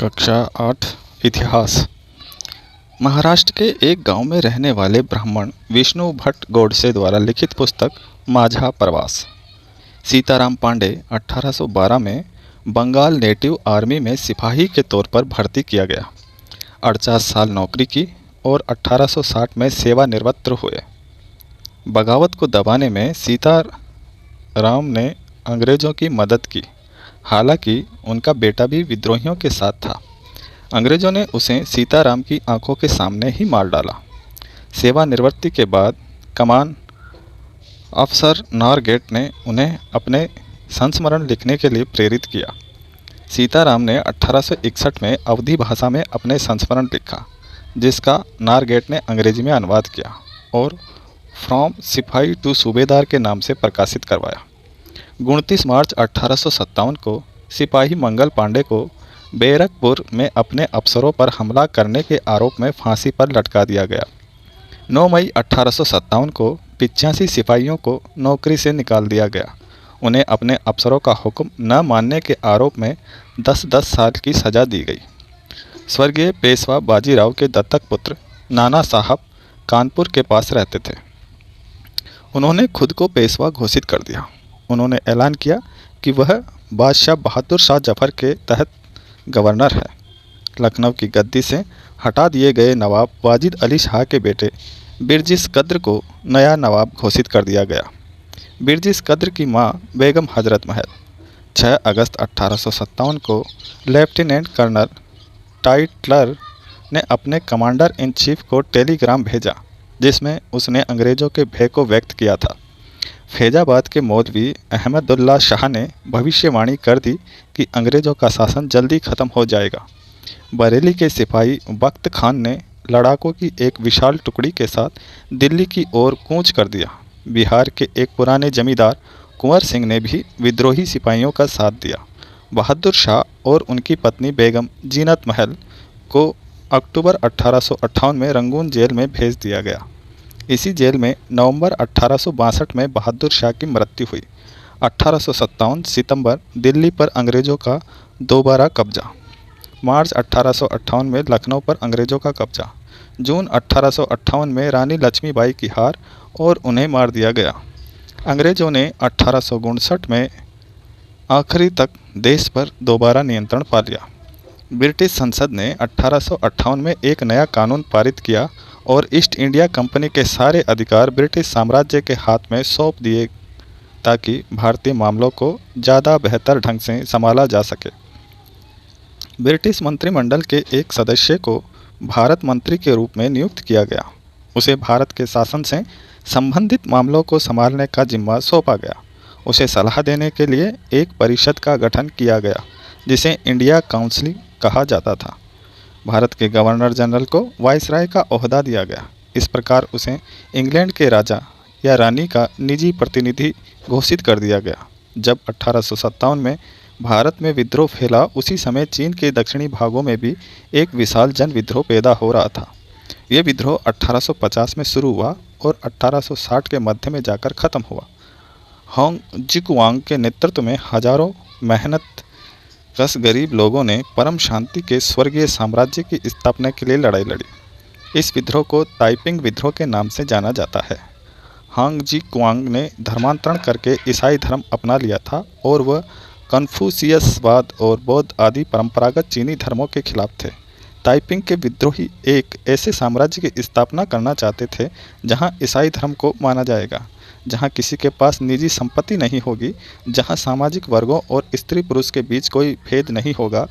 कक्षा 8 इतिहास। महाराष्ट्र के एक गांव में रहने वाले ब्राह्मण विष्णु भट्ट गोडसे द्वारा लिखित पुस्तक माझा प्रवास। सीताराम पांडे 1812 में बंगाल नेटिव आर्मी में सिपाही के तौर पर भर्ती किया गया। 48 साल नौकरी की और 1860 में सेवानिवृत्त हुए। बगावत को दबाने में सीताराम ने अंग्रेज़ों की मदद की, हालांकि उनका बेटा भी विद्रोहियों के साथ था। अंग्रेज़ों ने उसे सीताराम की आंखों के सामने ही मार डाला। सेवानिवृत्ति के बाद कमान अफसर नारगेट ने उन्हें अपने संस्मरण लिखने के लिए प्रेरित किया। सीताराम ने 1861 में अवधी भाषा में अपने संस्मरण लिखा, जिसका नारगेट ने अंग्रेजी में अनुवाद किया और फ्रॉम सिपाही टू सूबेदार के नाम से प्रकाशित करवाया। 29 मार्च 1857 को सिपाही मंगल पांडे को बैरकपुर में अपने अफसरों पर हमला करने के आरोप में फांसी पर लटका दिया गया। 9 मई 1857 को 85 सिपाहियों को नौकरी से निकाल दिया गया। उन्हें अपने अफसरों का हुक्म न मानने के आरोप में 10-10 साल की सज़ा दी गई। स्वर्गीय पेशवा बाजीराव के दत्तक पुत्र नाना साहब कानपुर के पास रहते थे। उन्होंने खुद को पेशवा घोषित कर दिया। उन्होंने ऐलान किया कि वह बादशाह बहादुर शाह जफर के तहत गवर्नर है। लखनऊ की गद्दी से हटा दिए गए नवाब वाजिद अली शाह के बेटे बिरजिस कद्र को नया नवाब घोषित कर दिया गया। बिरजिस कद्र की मां बेगम हजरत महल 6 अगस्त 1857 को लेफ्टिनेंट कर्नल टाइटलर ने अपने कमांडर इन चीफ को टेलीग्राम भेजा, जिसमें उसने अंग्रेज़ों के भय को व्यक्त किया था। फैजाबाद के मौलवी अहमदुल्ला शाह ने भविष्यवाणी कर दी कि अंग्रेज़ों का शासन जल्दी ख़त्म हो जाएगा। बरेली के सिपाही बख्त खान ने लड़ाकों की एक विशाल टुकड़ी के साथ दिल्ली की ओर कूच कर दिया। बिहार के एक पुराने जमींदार कुंवर सिंह ने भी विद्रोही सिपाहियों का साथ दिया। बहादुर शाह और उनकी पत्नी बेगम जीनत महल को अक्टूबर 1858 में रंगून जेल में भेज दिया गया। इसी जेल में नवंबर 1862 में बहादुर शाह की मृत्यु हुई। 1857 सितंबर दिल्ली पर अंग्रेज़ों का दोबारा कब्जा। मार्च 1858 में लखनऊ पर अंग्रेज़ों का कब्जा। जून 1858 में रानी लक्ष्मीबाई की हार और उन्हें मार दिया गया। अंग्रेज़ों ने 1859 में आखिरी तक देश पर दोबारा नियंत्रण पा लिया। ब्रिटिश संसद ने 1858 में एक नया कानून पारित किया और ईस्ट इंडिया कंपनी के सारे अधिकार ब्रिटिश साम्राज्य के हाथ में सौंप दिए ताकि भारतीय मामलों को ज़्यादा बेहतर ढंग से संभाला जा सके। ब्रिटिश मंत्रिमंडल के एक सदस्य को भारत मंत्री के रूप में नियुक्त किया गया। उसे भारत के शासन से संबंधित मामलों को संभालने का जिम्मा सौंपा गया। उसे सलाह देने के लिए एक परिषद का गठन किया गया, जिसे इंडिया काउंसिल कहा जाता था। भारत के गवर्नर जनरल को वाइसराय का ओहदा दिया गया। इस प्रकार उसे इंग्लैंड के राजा या रानी का निजी प्रतिनिधि घोषित कर दिया गया। जब 1857 में भारत में विद्रोह फैला, उसी समय चीन के दक्षिणी भागों में भी एक विशाल जन विद्रोह पैदा हो रहा था। ये विद्रोह 1850 में शुरू हुआ और 1860 के मध्य में जाकर ख़त्म हुआ। होंग जिकुआंग के नेतृत्व में हजारों मेहनत कश गरीब लोगों ने परम शांति के स्वर्गीय साम्राज्य की स्थापना के लिए लड़ाई लड़ी। इस विद्रोह को ताइपिंग विद्रोह के नाम से जाना जाता है। हांग जी कुआंग ने धर्मांतरण करके ईसाई धर्म अपना लिया था और वह कन्फ्यूशियसवाद और बौद्ध आदि परंपरागत चीनी धर्मों के खिलाफ थे। ताइपिंग के विद्रोही एक ऐसे साम्राज्य की स्थापना करना चाहते थे जहां ईसाई धर्म को माना जाएगा, जहां किसी के पास निजी संपत्ति नहीं होगी, जहां सामाजिक वर्गों और स्त्री पुरुष के बीच कोई भेद नहीं होगा,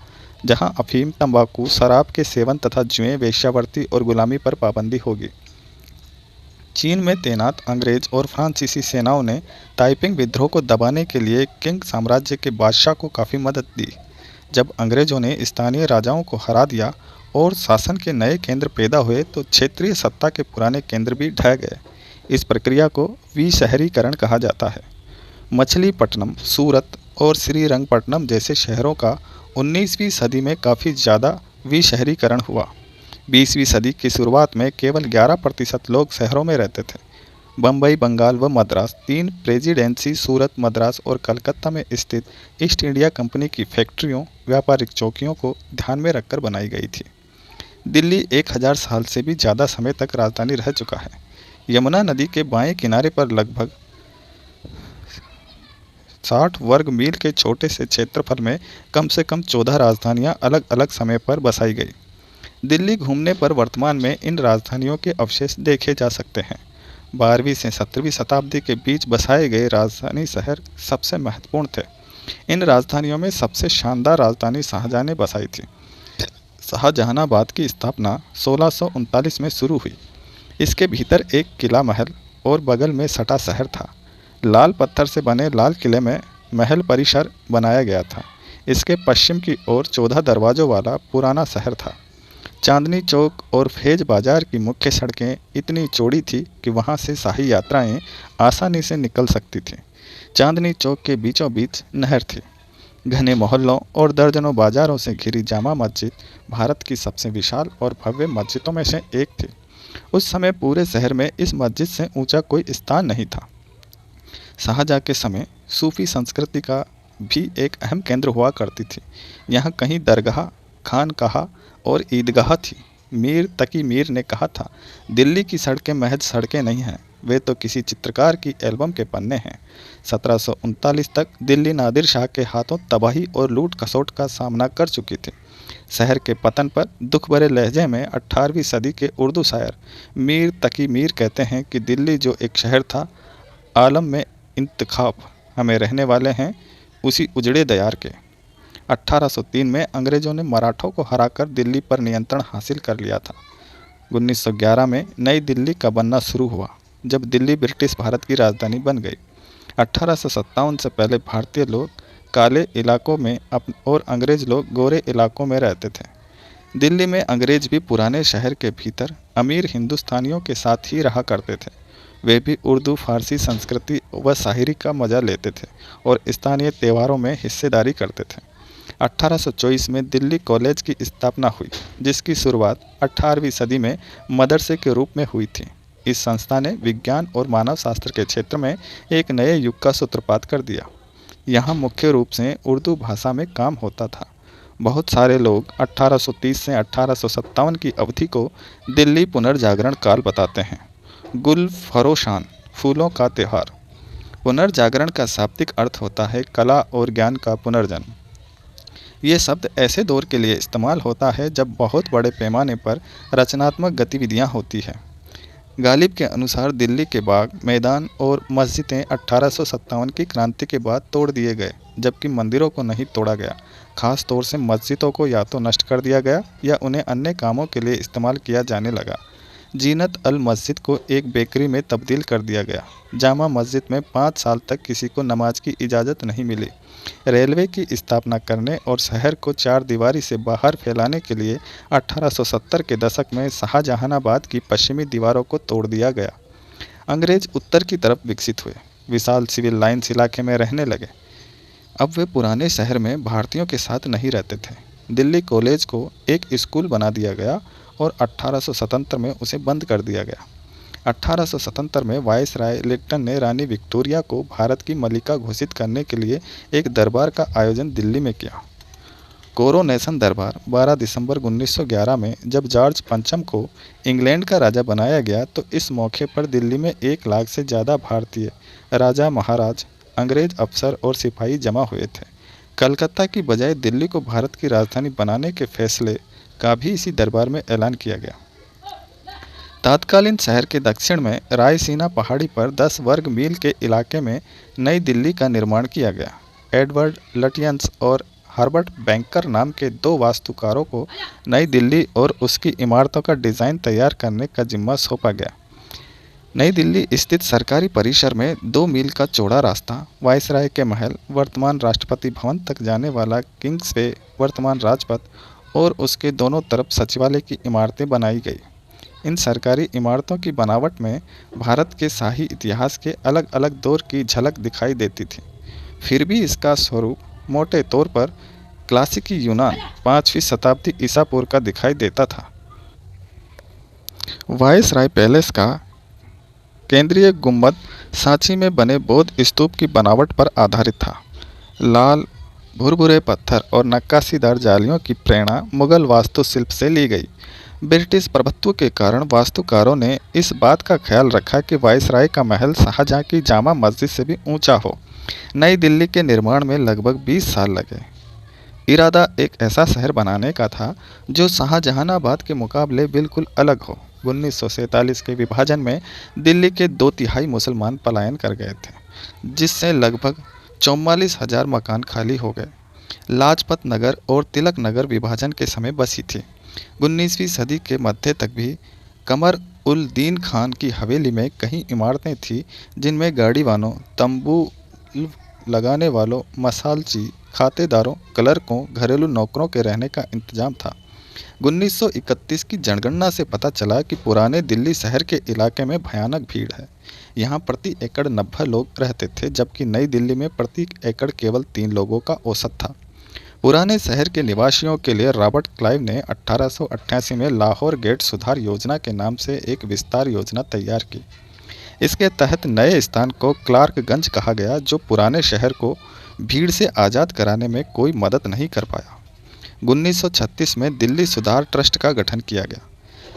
जहां अफीम, तंबाकू, शराब के सेवन तथा जुए, वेश्यावृत्ति और गुलामी पर पाबंदी होगी। चीन में तैनात अंग्रेज और फ्रांसीसी सेनाओं ने ताइपिंग विद्रोह को दबाने के लिए किंग साम्राज्य के बादशाह को काफ़ी मदद दी। जब अंग्रेज़ों ने स्थानीय राजाओं को हरा दिया और शासन के नए केंद्र पैदा हुए, तो क्षेत्रीय सत्ता के पुराने केंद्र भी ढह गए। इस प्रक्रिया को विशहरीकरण कहा जाता है। मछलीपट्टनम, सूरत और श्रीरंगपट्टनम जैसे शहरों का 19वीं सदी में काफ़ी ज़्यादा विशहरीकरण हुआ। 20वीं सदी की शुरुआत में केवल 11% लोग शहरों में रहते थे। बम्बई, बंगाल व मद्रास तीन प्रेसिडेंसी सूरत, मद्रास और कलकत्ता में स्थित ईस्ट इंडिया कंपनी की फैक्ट्रियों, व्यापारिक चौकियों को ध्यान में रखकर बनाई गई थी। दिल्ली 1000 साल से भी ज़्यादा समय तक राजधानी रह चुका है। यमुना नदी के बाएं किनारे पर लगभग 60 वर्ग मील के छोटे से क्षेत्रफल में कम से कम 14 राजधानियां अलग अलग समय पर बसाई गई। दिल्ली घूमने पर वर्तमान में इन राजधानियों के अवशेष देखे जा सकते हैं। 12वीं से 17वीं शताब्दी के बीच बसाए गए राजधानी शहर सबसे महत्वपूर्ण थे। इन राजधानियों में सबसे शानदार राजधानी शाहजहां ने बसाई थी। शाहजहानाबाद की स्थापना 1639 में शुरू हुई। इसके भीतर एक किला महल और बगल में सटा शहर था। लाल पत्थर से बने लाल किले में महल परिसर बनाया गया था। इसके पश्चिम की ओर 14 दरवाज़ों वाला पुराना शहर था। चांदनी चौक और फैज बाजार की मुख्य सड़कें इतनी चौड़ी थी कि वहां से शाही यात्राएं आसानी से निकल सकती थीं। चांदनी चौक के बीचों बीच नहर थी। घने मोहल्लों और दर्जनों बाजारों से घिरी जामा मस्जिद भारत की सबसे विशाल और भव्य मस्जिदों में से एक थी। उस समय पूरे शहर में इस मस्जिद से ऊंचा कोई स्थान नहीं था। शाहजहां के समय सूफी संस्कृति का भी एक अहम केंद्र हुआ करती थी। यहाँ कहीं दरगाह, खानकाह और ईदगाह थी। मीर तकी मीर ने कहा था, दिल्ली की सड़कें महज सड़कें नहीं हैं, वे तो किसी चित्रकार की एल्बम के पन्ने हैं। 1739 तक दिल्ली नादिर शाह के हाथों तबाही और लूट खसोट का सामना कर चुकी थी। शहर के पतन पर दुख भरे लहजे में 18वीं सदी के उर्दू शायर मीर तकी मीर कहते हैं कि दिल्ली जो एक शहर था, आलम में इंतखाब हमें रहने वाले हैं उसी उजड़े दयार के। 1803 में अंग्रेज़ों ने मराठों को हराकर दिल्ली पर नियंत्रण हासिल कर लिया था। 1911 में नई दिल्ली का बनना शुरू हुआ, जब दिल्ली ब्रिटिश भारत की राजधानी बन गई। 1857 से पहले भारतीय लोग काले इलाकों में और अंग्रेज़ लोग गोरे इलाकों में रहते थे। दिल्ली में अंग्रेज़ भी पुराने शहर के भीतर अमीर हिंदुस्तानियों के साथ ही रहा करते थे। वे भी उर्दू, फारसी संस्कृति व शायरी का मज़ा लेते थे और स्थानीय त्योहारों में हिस्सेदारी करते थे। 1824 में दिल्ली कॉलेज की स्थापना हुई, जिसकी शुरुआत 18वीं सदी में मदरसे के रूप में हुई थी। इस संस्था ने विज्ञान और मानव शास्त्र के क्षेत्र में एक नए युग का सूत्रपात कर दिया। यहाँ मुख्य रूप से उर्दू भाषा में काम होता था। बहुत सारे लोग 1830 से 1857 की अवधि को दिल्ली पुनर्जागरण काल बताते हैं। गुल फरोशान, फूलों का त्यौहार। पुनर्जागरण का शाब्दिक अर्थ होता है कला और ज्ञान का पुनर्जन्म। ये शब्द ऐसे दौर के लिए इस्तेमाल होता है जब बहुत बड़े पैमाने पर रचनात्मक गतिविधियां होती है। गालिब के अनुसार दिल्ली के बाग, मैदान और मस्जिदें 1857 की क्रांति के बाद तोड़ दिए गए, जबकि मंदिरों को नहीं तोड़ा गया। खास तौर से मस्जिदों को या तो नष्ट कर दिया गया या उन्हें अन्य कामों के लिए इस्तेमाल किया जाने लगा। जीनत अल मस्जिद को एक बेकरी में तब्दील कर दिया गया। जामा मस्जिद में 5 साल तक किसी को नमाज की इजाज़त नहीं मिली। रेलवे की स्थापना करने और शहर को 4 दीवारी से बाहर फैलाने के लिए 1870 के दशक में शाहजहानाबाद की पश्चिमी दीवारों को तोड़ दिया गया। अंग्रेज उत्तर की तरफ विकसित हुए, विशाल सिविल लाइन्स इलाके में रहने लगे। अब वे पुराने शहर में भारतीयों के साथ नहीं रहते थे। दिल्ली कॉलेज को एक स्कूल बना दिया गया और 1877 में उसे बंद कर दिया गया। 1877 में वायसराय लिट्टन ने रानी विक्टोरिया को भारत की मलिका घोषित करने के लिए एक दरबार का आयोजन दिल्ली में किया। कोरोनेशन दरबार 12 दिसंबर 1911 में जब जॉर्ज पंचम को इंग्लैंड का राजा बनाया गया, तो इस मौके पर दिल्ली में 1 लाख से ज़्यादा भारतीय राजा, महाराज, अंग्रेज अफसर और सिपाही जमा हुए थे। कलकत्ता की बजाय दिल्ली को भारत की राजधानी बनाने के फैसले का भी इसी दरबार में ऐलान किया गया। तत्कालीन शहर के दक्षिण में रायसीना पहाड़ी पर 10 वर्ग मील के इलाके में नई दिल्ली का निर्माण किया गया। एडवर्ड लटियंस और हर्बर्ट बैंकर नाम के 2 वास्तुकारों को नई दिल्ली और उसकी इमारतों का डिज़ाइन तैयार करने का जिम्मा सौंपा गया। नई दिल्ली स्थित सरकारी परिसर में 2 मील का चौड़ा रास्ता, वायसराय के महल, वर्तमान राष्ट्रपति भवन तक जाने वाला किंग्सवे, वर्तमान राजपथ और उसके दोनों तरफ सचिवालय की इमारतें बनाई गई। इन सरकारी इमारतों की बनावट में भारत के शाही इतिहास के अलग अलग दौर की झलक दिखाई देती थी। फिर भी इसका स्वरूप मोटे तौर पर क्लासिकी यूनान 5वीं शताब्दी ईसा पूर्व का दिखाई देता था। वायसराय पैलेस का केंद्रीय गुंबद सांची में बने बौद्ध स्तूप की बनावट पर आधारित था। लाल भुरभुरे पत्थर और नक्काशीदार जालियों की प्रेरणा मुगल वास्तुशिल्प से ली गई। ब्रिटिश प्रभुत्व के कारण वास्तुकारों ने इस बात का ख्याल रखा कि वायसराय का महल शाहजहां की जामा मस्जिद से भी ऊंचा हो। नई दिल्ली के निर्माण में लगभग 20 साल लगे। इरादा एक ऐसा शहर बनाने का था जो शाहजहानाबाद के मुकाबले बिल्कुल अलग हो। 1947 के विभाजन में दिल्ली के 2/3 मुसलमान पलायन कर गए थे, जिससे लगभग 44,000 मकान खाली हो गए। लाजपत नगर और तिलक नगर विभाजन के समय बसी थी। 19वीं सदी के मध्य तक भी कमर उल दीन खान की हवेली में कई इमारतें थीं जिनमें गाड़ीवानों, तंबू लगाने वालों, मसालची, खातेदारों, क्लर्कों, घरेलू नौकरों के रहने का इंतजाम था। 1931 की जनगणना से पता चला कि पुराने दिल्ली शहर के इलाके में भयानक भीड़ है। यहाँ प्रति एकड़ 90 लोग रहते थे, जबकि नई दिल्ली में प्रति एकड़ केवल 3 लोगों का औसत था। पुराने शहर के निवासियों के लिए रॉबर्ट क्लाइव ने 1888 में लाहौर गेट सुधार योजना के नाम से एक विस्तार योजना तैयार की। इसके तहत नए स्थान को क्लार्कगंज कहा गया, जो पुराने शहर को भीड़ से आज़ाद कराने में कोई मदद नहीं कर पाया। 1936 में दिल्ली सुधार ट्रस्ट का गठन किया गया।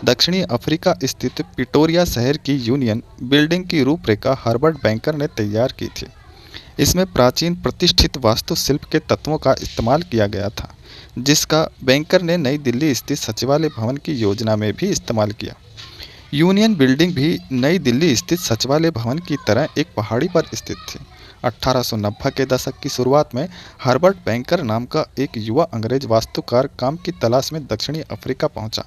दक्षिणी अफ्रीका स्थित प्रिटोरिया शहर की यूनियन बिल्डिंग की रूपरेखा हर्बर्ट बैंकर ने तैयार की थी। इसमें प्राचीन प्रतिष्ठित वास्तुशिल्प के तत्वों का इस्तेमाल किया गया था, जिसका बैंकर ने नई दिल्ली स्थित सचिवालय भवन की योजना में भी इस्तेमाल किया। यूनियन बिल्डिंग भी नई दिल्ली स्थित सचिवालय भवन की तरह एक पहाड़ी पर स्थित थी। 1890 के दशक की शुरुआत में हर्बर्ट बैंकर नाम का एक युवा अंग्रेज वास्तुकार काम की तलाश में दक्षिणी अफ्रीका पहुंचा।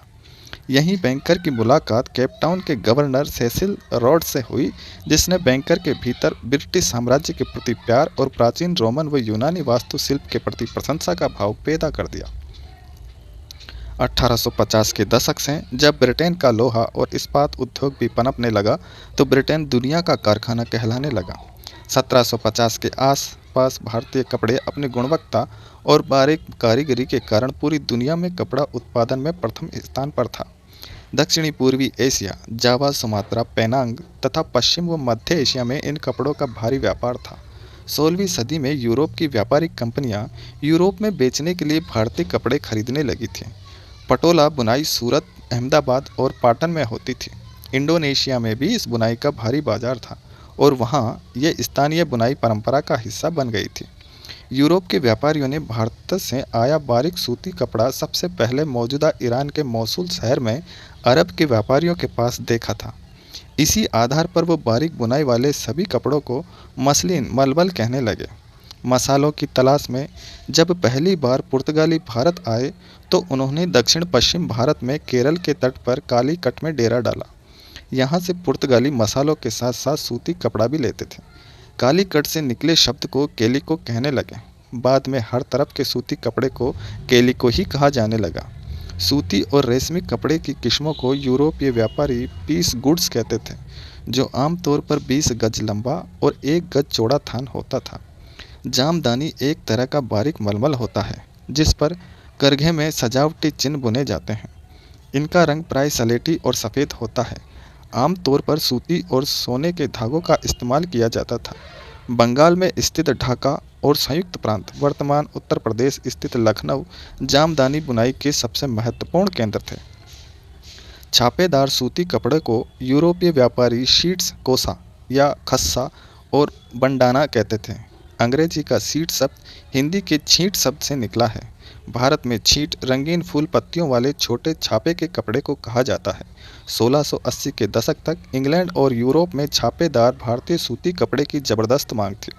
यहीं बैंकर की मुलाकात केप टाउन के गवर्नर सेसिल रॉड्स से हुई, जिसने बैंकर के भीतर ब्रिटिश साम्राज्य के प्रति प्यार और प्राचीन रोमन व यूनानी वास्तुशिल्प के प्रति प्रशंसा का भाव पैदा कर दिया। 1850 के दशक से जब ब्रिटेन का लोहा और इस्पात उद्योग भी पनपने लगा, तो ब्रिटेन दुनिया का कारखाना कहलाने लगा। 1750 के आसपास भारतीय कपड़े अपनी गुणवत्ता और बारीक कारीगरी के कारण पूरी दुनिया में कपड़ा उत्पादन में प्रथम स्थान पर था। दक्षिणी पूर्वी एशिया, जावा, सुमात्रा, पेनांग तथा पश्चिम व मध्य एशिया में इन कपड़ों का भारी व्यापार था। 16वीं सदी में यूरोप की व्यापारिक कंपनियां यूरोप में बेचने के लिए भारतीय कपड़े खरीदने लगी थीं। पटोला बुनाई सूरत, अहमदाबाद और पाटन में होती थी। इंडोनेशिया में भी इस बुनाई का भारी बाजार था और वहाँ ये स्थानीय बुनाई परंपरा का हिस्सा बन गई थी। यूरोप के व्यापारियों ने भारत से आया बारीक सूती कपड़ा सबसे पहले मौजूदा ईरान के मौसूल शहर में अरब के व्यापारियों के पास देखा था। इसी आधार पर वो बारीक बुनाई वाले सभी कपड़ों को मसलिन, मलमल कहने लगे। मसालों की तलाश में जब पहली बार पुर्तगाली भारत आए, तो उन्होंने दक्षिण पश्चिम भारत में केरल के तट पर कालीकट में डेरा डाला। यहाँ से पुर्तगाली मसालों के साथ साथ सूती कपड़ा भी लेते थे। कालीकट से निकले शब्द को केलिको कहने लगे। बाद में हर तरफ के सूती कपड़े को केलिको ही कहा जाने लगा। सूती और रेशमी कपड़े की किस्मों को यूरोपीय व्यापारी पीस गुड्स कहते थे, जो आमतौर पर 20 गज लंबा और 1 गज चौड़ा थान होता था। जामदानी एक तरह का बारीक मलमल होता है, जिस पर करघे में सजावटी चिन्ह बुने जाते हैं। इनका रंग प्राय सलेटी और सफ़ेद होता है। आमतौर पर सूती और सोने के धागों का इस्तेमाल किया जाता था। बंगाल में स्थित ढाका और संयुक्त प्रांत, वर्तमान उत्तर प्रदेश स्थित लखनऊ, जामदानी बुनाई के सबसे महत्वपूर्ण केंद्र थे। छापेदार सूती कपड़े को यूरोपीय व्यापारी शीट्स, कोसा या खस्सा और बंडाना कहते थे। अंग्रेजी का सीट शब्द हिंदी के छींट शब्द से निकला है। भारत में छींट रंगीन फूल पत्तियों वाले छोटे छापे के कपड़े को कहा जाता है। 1680 के दशक तक इंग्लैंड और यूरोप में छापेदार भारतीय सूती कपड़े की ज़बरदस्त मांग थी।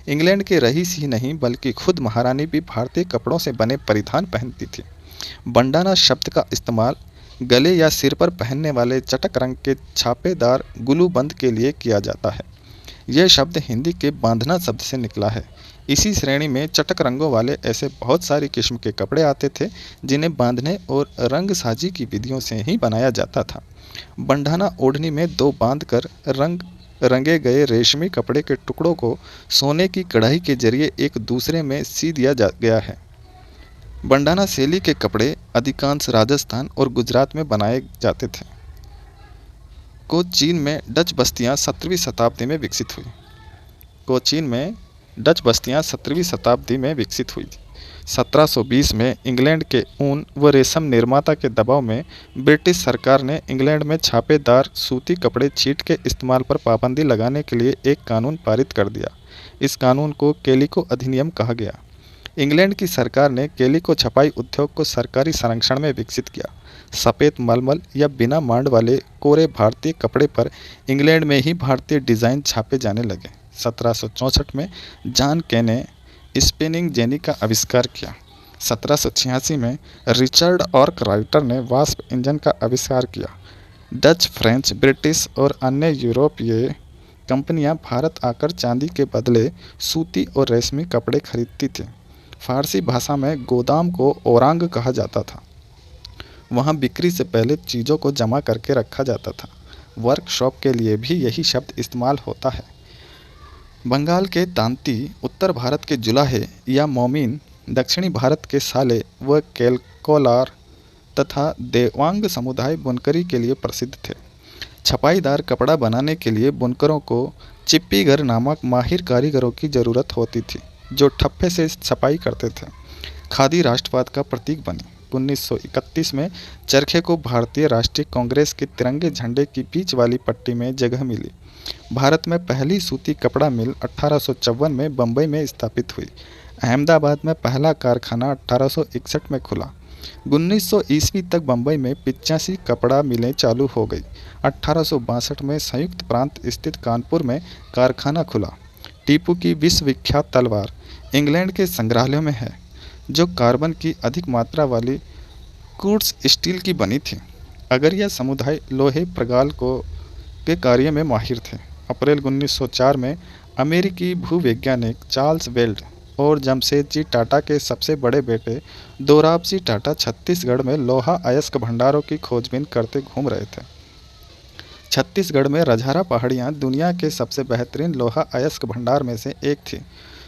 इंग्लैंड के रईस ही नहीं बल्कि खुद महारानी भी भारतीय कपड़ों से बने परिधान पहनती थी। बंडाना शब्द का इस्तेमाल गले या सिर पर पहनने वाले चटक रंग के छापेदार गुलूबंद के लिए किया जाता है। यह शब्द हिंदी के बांधना शब्द से निकला है। इसी श्रेणी में चटक रंगों वाले ऐसे बहुत सारी किस्म के कपड़े आते थे, जिन्हें बांधने और रंग साजी की विधियों से ही बनाया जाता था। बंडाना ओढ़नी में 2 बांधकर रंगे गए रेशमी कपड़े के टुकड़ों को सोने की कढ़ाई के जरिए एक दूसरे में सी दिया गया है। बंडाना शैली के कपड़े अधिकांश राजस्थान और गुजरात में बनाए जाते थे। कोचीन में डच बस्तियां 17वीं शताब्दी में विकसित हुई। कोचीन में डच बस्तियां 17वीं शताब्दी में विकसित हुई। 1720 में इंग्लैंड के ऊन व रेशम निर्माता के दबाव में ब्रिटिश सरकार ने इंग्लैंड में छापेदार सूती कपड़े छीट के इस्तेमाल पर पाबंदी लगाने के लिए एक कानून पारित कर दिया। इस कानून को कैलिको अधिनियम कहा गया। इंग्लैंड की सरकार ने कैलिको छपाई उद्योग को सरकारी संरक्षण में विकसित किया। सफ़ेद मलमल या बिना मांड वाले कोरे भारतीय कपड़े पर इंग्लैंड में ही भारतीय डिज़ाइन छापे जाने लगे। 1764 में जॉन के ने स्पिनिंग जेनी का आविष्कार किया। 1786 में रिचर्ड आर्कराइटर ने वास्प इंजन का आविष्कार किया। डच, फ्रेंच, ब्रिटिश और अन्य यूरोपीय कंपनियां भारत आकर चांदी के बदले सूती और रेशमी कपड़े खरीदती थीं। फारसी भाषा में गोदाम को ओरांग कहा जाता था। वहां बिक्री से पहले चीज़ों को जमा करके रखा जाता था। वर्कशॉप के लिए भी यही शब्द इस्तेमाल होता है। बंगाल के तांती, उत्तर भारत के जुलाहे या मोमीन, दक्षिणी भारत के साले व केलकोलार तथा देवांग समुदाय बुनकरी के लिए प्रसिद्ध थे। छपाईदार कपड़ा बनाने के लिए बुनकरों को चिप्पीगर नामक माहिर कारीगरों की ज़रूरत होती थी, जो ठप्पे से छपाई करते थे। खादी राष्ट्रवाद का प्रतीक बनी। 1931 में चरखे को भारतीय राष्ट्रीय कांग्रेस के तिरंगे झंडे की बीच वाली पट्टी में जगह मिली। भारत में पहली सूती कपड़ा मिल 1854 में बम्बई में स्थापित हुई। अहमदाबाद में पहला कारखाना 1861 में खुला। 1900 ईस्वी तक बम्बई में 85 कपड़ा मिलें चालू हो गई। 1862 में संयुक्त प्रांत स्थित कानपुर में कारखाना खुला। टीपू की विश्वविख्यात तलवार इंग्लैंड के संग्रहालयों में है, जो कार्बन की अधिक मात्रा वाली क्रूड्स स्टील की बनी थी। अगरिया समुदाय लोहे प्रगाल के कार्य में माहिर थे। अप्रैल 1904 में अमेरिकी भूवैज्ञानिक चार्ल्स वेल्ड और जमशेदजी टाटा के सबसे बड़े बेटे दोराबजी टाटा छत्तीसगढ़ में लोहा अयस्क भंडारों की खोजबीन करते घूम रहे थे। छत्तीसगढ़ में रजहरा पहाड़ियाँ दुनिया के सबसे बेहतरीन लोहा अयस्क भंडार में से एक थी।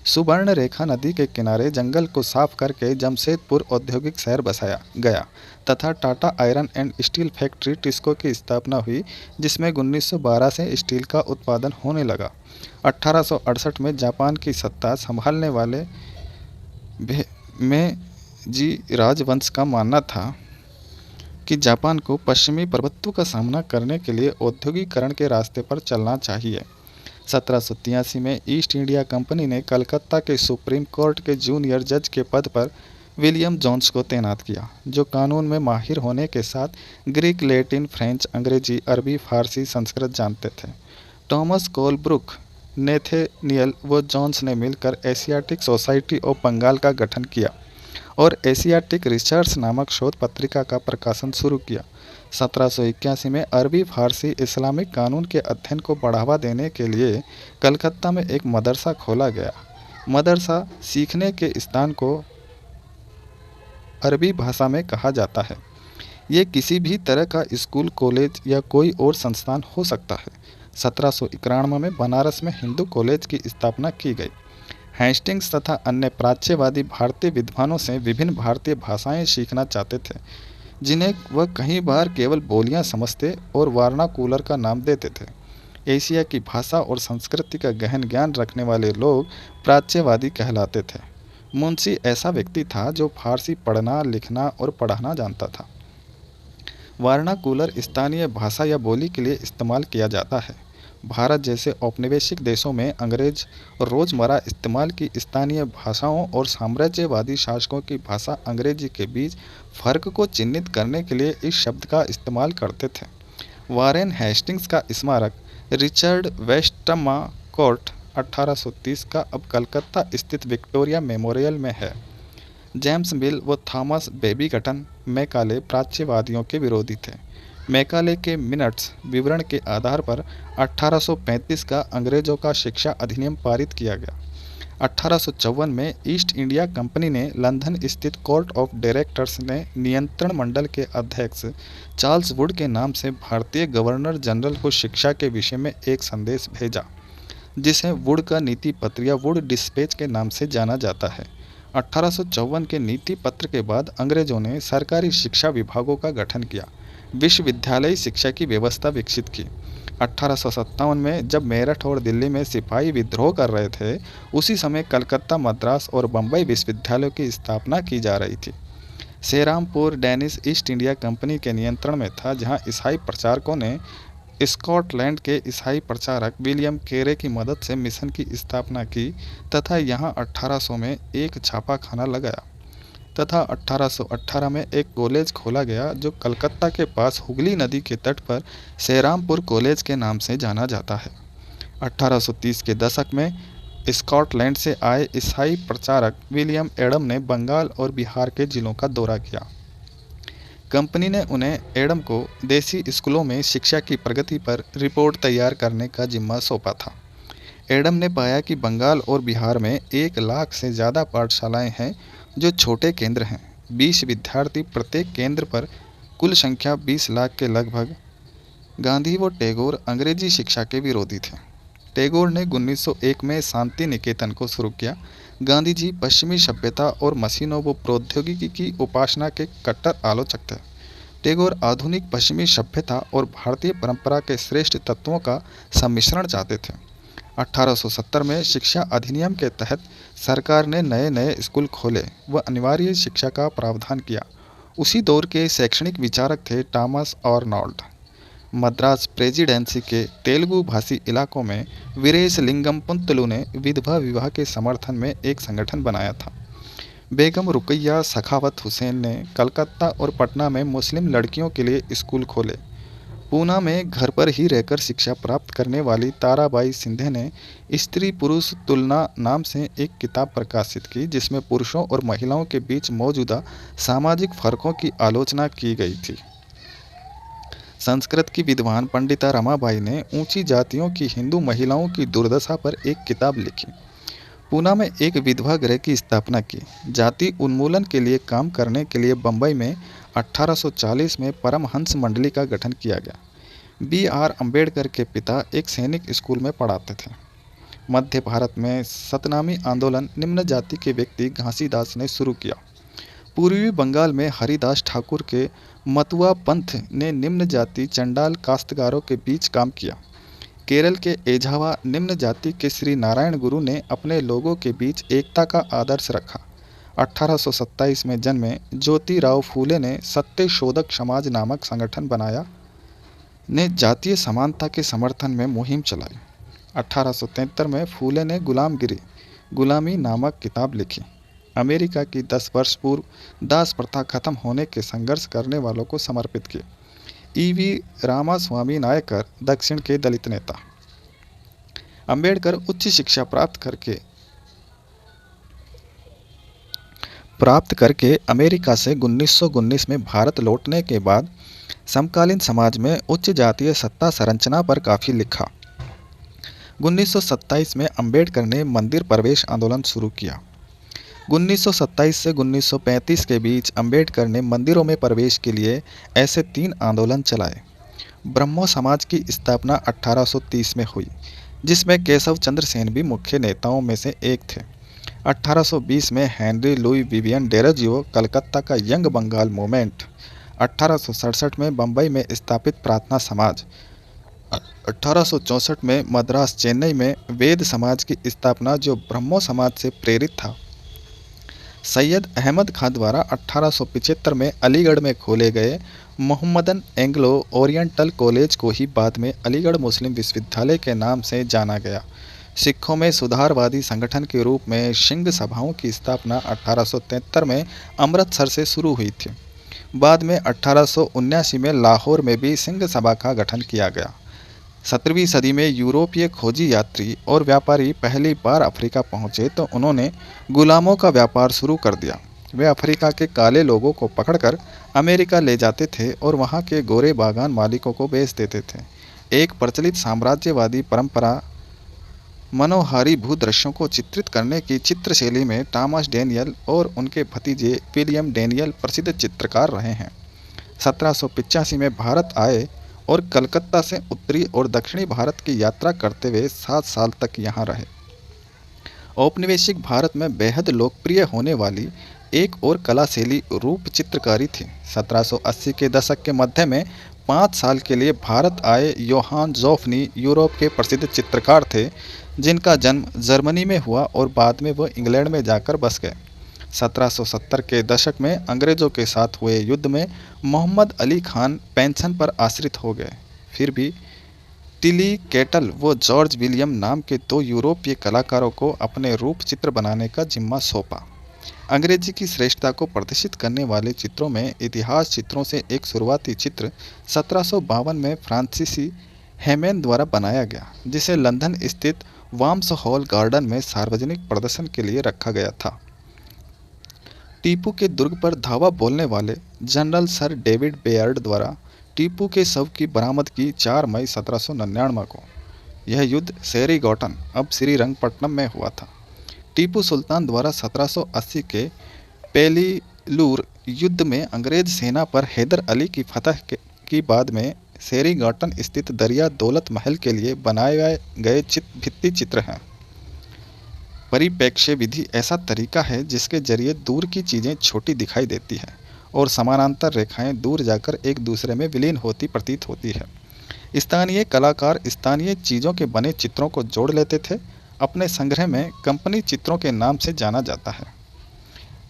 सुवर्ण रेखा नदी के किनारे जंगल को साफ करके जमशेदपुर औद्योगिक शहर बसाया गया तथा Tata iron and steel factory TISCO की स्थापना हुई, जिसमें 1912 से स्टील का उत्पादन होने लगा। 1868 में जापान की सत्ता संभालने वाले मेजी राजवंश का मानना था कि जापान को पश्चिमी प्रभुत्व का सामना करने के लिए औद्योगिकरण के रास्ते पर चलना चाहिए। 1783 में ईस्ट इंडिया कंपनी ने कलकत्ता के सुप्रीम कोर्ट के जूनियर जज के पद पर विलियम जोन्स को तैनात किया, जो कानून में माहिर होने के साथ ग्रीक, लैटिन, फ्रेंच, अंग्रेजी, अरबी, फारसी, संस्कृत जानते थे। टॉमस कोलब्रुक, नेथेनियल व जोन्स ने मिलकर एशियाटिक सोसाइटी ऑफ बंगाल का गठन किया और एशियाटिक रिसर्च नामक शोध पत्रिका का प्रकाशन शुरू किया। 1781 में अरबी, फारसी, इस्लामिक कानून के अध्ययन को बढ़ावा देने के लिए कलकत्ता में एक मदरसा खोला गया। मदरसा सीखने के स्थान को अरबी भाषा में कहा जाता है। ये किसी भी तरह का स्कूल, कॉलेज या कोई और संस्थान हो सकता है। 1791 में बनारस में हिंदू कॉलेज की स्थापना की गई। हेस्टिंग्स तथा अन्य प्राच्यवादी भारतीय विद्वानों से विभिन्न भारतीय भाषाएं सीखना चाहते थे, जिन्हें वह कई बार केवल बोलियां समझते और वार्नाकुलर का नाम देते थे। एशिया की भाषा और संस्कृति का गहन ज्ञान रखने वाले लोग प्राच्यवादी कहलाते थे। मुंशी ऐसा व्यक्ति था जो फारसी पढ़ना, लिखना और पढ़ाना जानता था। वार्नाकुलर स्थानीय भाषा या बोली के लिए इस्तेमाल किया जाता है। भारत जैसे औपनिवेशिक देशों में अंग्रेज रोज़मर्रा इस्तेमाल की स्थानीय भाषाओं और साम्राज्यवादी शासकों की भाषा अंग्रेजी के बीच फ़र्क को चिह्नित करने के लिए इस शब्द का इस्तेमाल करते थे। वारेन हेस्टिंग्स का स्मारक रिचर्ड वेस्टमाकोर्ट 1830 का अब कलकत्ता स्थित विक्टोरिया मेमोरियल में है। जेम्स मिल व थॉमस बेबीगटन मैकाले प्राच्यवादियों के विरोधी थे। मैकाले के मिनट्स विवरण के आधार पर 1835 का अंग्रेजों का शिक्षा अधिनियम पारित किया गया। 1854 में ईस्ट इंडिया कंपनी ने लंदन स्थित कोर्ट ऑफ डायरेक्टर्स ने नियंत्रण मंडल के अध्यक्ष चार्ल्स वुड के नाम से भारतीय गवर्नर जनरल को शिक्षा के विषय में एक संदेश भेजा, जिसे वुड का नीति पत्र या वुड डिस्पैच के नाम से जाना जाता है। 1854 के नीति पत्र के बाद अंग्रेजों ने सरकारी शिक्षा विभागों का गठन किया, विश्वविद्यालयी शिक्षा की व्यवस्था विकसित की। 1857 में जब मेरठ और दिल्ली में सिपाही विद्रोह कर रहे थे, उसी समय कलकत्ता, मद्रास और बम्बई विश्वविद्यालयों की स्थापना की जा रही थी। Serampore Danish east India company के नियंत्रण में था, जहां ईसाई प्रचारकों ने स्कॉटलैंड के ईसाई प्रचारक विलियम केरे की मदद से मिशन की स्थापना की तथा यहां 1800 में एक छापाखाना लगाया तथा 1818 में एक कॉलेज खोला गया, जो कलकत्ता के पास हुगली नदी के तट पर सेरामपुर कॉलेज के नाम से जाना जाता है। 1830 के दशक में स्कॉटलैंड से आए ईसाई प्रचारक विलियम एडम ने बंगाल और बिहार के जिलों का दौरा किया। कंपनी ने उन्हें एडम को देसी स्कूलों में शिक्षा की प्रगति पर रिपोर्ट तैयार करने का जिम्मा सौंपा था। एडम ने पाया कि बंगाल और बिहार में 1 लाख से ज़्यादा पाठशालाएं हैं, जो छोटे केंद्र हैं। 20 विद्यार्थी प्रत्येक केंद्र पर, कुल संख्या 20 लाख के लगभग। गांधी व टैगोर अंग्रेजी शिक्षा के विरोधी थे। टैगोर ने 1901 में शांति निकेतन को शुरू किया। गांधी जी पश्चिमी सभ्यता और मशीनों व प्रौद्योगिकी की उपासना के कट्टर आलोचक थे। टैगोर आधुनिक पश्चिमी सभ्यता और भारतीय परंपरा के श्रेष्ठ तत्वों का सम्मिश्रण चाहते थे। 1870 में शिक्षा अधिनियम के तहत सरकार ने नए नए स्कूल खोले व अनिवार्य शिक्षा का प्रावधान किया। उसी दौर के शैक्षणिक विचारक थे टॉमस आर्नोल्ड। मद्रास प्रेसिडेंसी के तेलुगु भाषी इलाकों में वीरेशलिंगम पंतलु ने विधवा विवाह के समर्थन में एक संगठन बनाया था। बेगम रुकैया सखावत हुसैन ने कलकत्ता और पटना में मुस्लिम लड़कियों के लिए स्कूल खोले। पूना में घर पर ही रहकर शिक्षा प्राप्त करने वाली ताराबाई सिंधे ने स्त्री पुरुष तुलना नाम से एक किताब प्रकाशित की, जिसमें पुरुषों और महिलाओं के बीच मौजूदा सामाजिक फर्कों की आलोचना की गई थी। संस्कृत की विद्वान पंडिता रमाबाई ने ऊंची जातियों की हिंदू महिलाओं की दुर्दशा पर एक किताब लिखी। पूना में एक विधवा गृह की स्थापना की। जाति उन्मूलन के लिए काम करने के लिए बम्बई में 1840 में परमहंस मंडली का गठन किया गया। B.R. अम्बेडकर के पिता एक सैनिक स्कूल में पढ़ाते थे। मध्य भारत में सतनामी आंदोलन निम्न जाति के व्यक्ति घासीदास ने शुरू किया। पूर्वी बंगाल में हरिदास ठाकुर के मतुआ पंथ ने निम्न जाति चंडाल काश्तकारों के बीच काम किया। केरल के एझावा निम्न जाति के श्री नारायण गुरु ने अपने लोगों के बीच एकता का आदर्श रखा। 1827 में जन्मे ज्योतिराव फूले ने सत्यशोधक समाज नामक संगठन बनाया ने जातीय समानता के समर्थन में मुहिम चलाई। 1873 में फूले ने गुलामी नामक किताब लिखी। अमेरिका की 10 वर्ष पूर्व दास प्रथा खत्म होने के संघर्ष करने वालों को समर्पित की। E.V. रामास्वामी नायकर दक्षिण के दलित नेता। अंबेडकर उच्च शिक्षा प्राप्त करके अमेरिका से 1919 में भारत लौटने के बाद समकालीन समाज में उच्च जातीय सत्ता संरचना पर काफ़ी लिखा। 1927 में अंबेडकर ने मंदिर प्रवेश आंदोलन शुरू किया। 1927 से 1935 के बीच अंबेडकर ने मंदिरों में प्रवेश के लिए ऐसे 3 आंदोलन चलाए। ब्रह्मो समाज की स्थापना 1830 में हुई, जिसमें केशव चंद्र सेन भी मुख्य नेताओं में से एक थे। 1820 में Henry Louis Vivian Derozio Calcutta का यंग बंगाल मूवमेंट। 1867 में बम्बई में स्थापित प्रार्थना समाज। 1864 में मद्रास चेन्नई में वेद समाज की स्थापना, जो ब्रह्मो समाज से प्रेरित था। सैयद अहमद खां द्वारा 1875 में अलीगढ़ में खोले गए मोहम्मदन एंग्लो ओरिएंटल कॉलेज को ही बाद में अलीगढ़ मुस्लिम विश्वविद्यालय के नाम से जाना गया। सिखों में सुधारवादी संगठन के रूप में सिंह सभाओं की स्थापना 1873 में अमृतसर से शुरू हुई थी। बाद में 1879 में लाहौर में भी सिंह सभा का गठन किया गया। 17वीं सदी में यूरोपीय खोजी यात्री और व्यापारी पहली बार अफ्रीका पहुंचे तो उन्होंने गुलामों का व्यापार शुरू कर दिया। वे अफ्रीका के काले लोगों को पकड़कर अमेरिका ले जाते थे और वहां के गोरे बागान मालिकों को बेच देते थे। एक प्रचलित साम्राज्यवादी परंपरा मनोहारी भूदृश्यों को चित्रित करने की चित्रशैली में टॉमस डैनियल और उनके भतीजे विलियम डैनियल प्रसिद्ध चित्रकार रहे हैं। 1785 में भारत आए और कलकत्ता से उत्तरी और दक्षिणी भारत की यात्रा करते हुए 7 साल तक यहाँ रहे। औपनिवेशिक भारत में बेहद लोकप्रिय होने वाली एक और कला शैली रूप चित्रकारी थी। 1780 के दशक के मध्य में 5 साल के लिए भारत आए योहान ज़ोफनी यूरोप के प्रसिद्ध चित्रकार थे, जिनका जन्म जर्मनी में हुआ और बाद में वो इंग्लैंड में जाकर बस गए। 1770 के दशक में अंग्रेज़ों के साथ हुए युद्ध में मोहम्मद अली खान पेंशन पर आश्रित हो गए। फिर भी टिली केटल व जॉर्ज विलियम नाम के 2 यूरोपीय कलाकारों को अपने रूप चित्र बनाने का जिम्मा सौंपा। अंग्रेजी की श्रेष्ठता को प्रदर्शित करने वाले चित्रों में इतिहास चित्रों से एक शुरुआती चित्र 1752 में फ्रांसीसी हेमेन द्वारा बनाया गया, जिसे लंदन स्थित वाम्स हॉल गार्डन में सार्वजनिक प्रदर्शन के लिए रखा गया था। टीपू के दुर्ग पर धावा बोलने वाले जनरल सर डेविड बेयर्ड द्वारा टीपू के शव की बरामदगी 4 मई 1799 को। यह युद्ध सेरीगोटन अब श्रीरंगपट्टनम में हुआ था। टीपू सुल्तान द्वारा 1780 के पेलीलूर युद्ध में अंग्रेज सेना पर हैदर अली की फतह की बाद में सेरीगोटन स्थित दरिया दौलत महल के लिए बनाए गए भित्ति चित्र हैं। परिप्रेक्ष्य विधि ऐसा तरीका है जिसके जरिए दूर की चीज़ें छोटी दिखाई देती हैं और समानांतर रेखाएं दूर जाकर एक दूसरे में विलीन होती प्रतीत होती है। स्थानीय कलाकार स्थानीय चीज़ों के बने चित्रों को जोड़ लेते थे। अपने संग्रह में कंपनी चित्रों के नाम से जाना जाता है।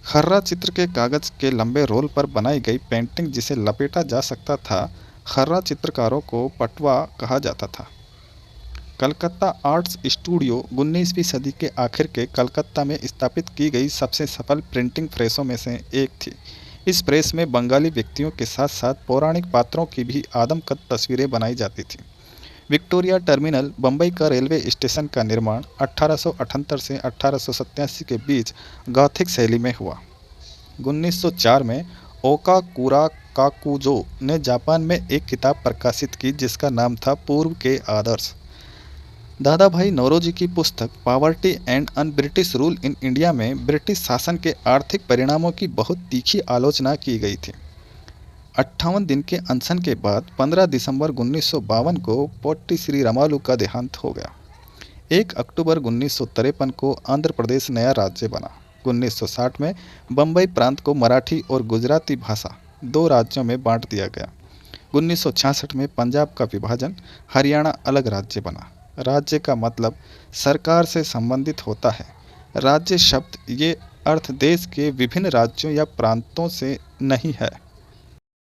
खर्रा चित्र के कागज़ के लंबे रोल पर बनाई गई पेंटिंग जिसे लपेटा जा सकता था, खर्रा चित्रकारों को पटवा कहा जाता था। कलकत्ता आर्ट्स स्टूडियो 19वीं सदी के आखिर के कलकत्ता में स्थापित की गई सबसे सफल प्रिंटिंग प्रेसों में से एक थी। इस प्रेस में बंगाली व्यक्तियों के साथ साथ पौराणिक पात्रों की भी आदमकद तस्वीरें बनाई जाती थीं। विक्टोरिया टर्मिनल बम्बई का रेलवे स्टेशन का निर्माण 1878 से 1887 के बीच गॉथिक शैली में हुआ। 1904 में ओकाकुरा काकुजो ने जापान में एक किताब प्रकाशित की जिसका नाम था पूर्व के आदर्श। दादा भाई नौरोजी की पुस्तक poverty and un British rule in India में ब्रिटिश शासन के आर्थिक परिणामों की बहुत तीखी आलोचना की गई थी। 58 दिन के अनशन के बाद 15 दिसंबर 1952 को पोट्टी श्री रामालू का देहांत हो गया। 1 अक्टूबर 1953 को आंध्र प्रदेश नया राज्य बना। 1960 में बम्बई प्रांत को मराठी और गुजराती भाषा 2 राज्यों में बांट दिया गया। 1966 में पंजाब का विभाजन, हरियाणा अलग राज्य बना। राज्य का मतलब सरकार से संबंधित होता है। राज्य शब्द ये अर्थ देश के विभिन्न राज्यों या प्रांतों से नहीं है।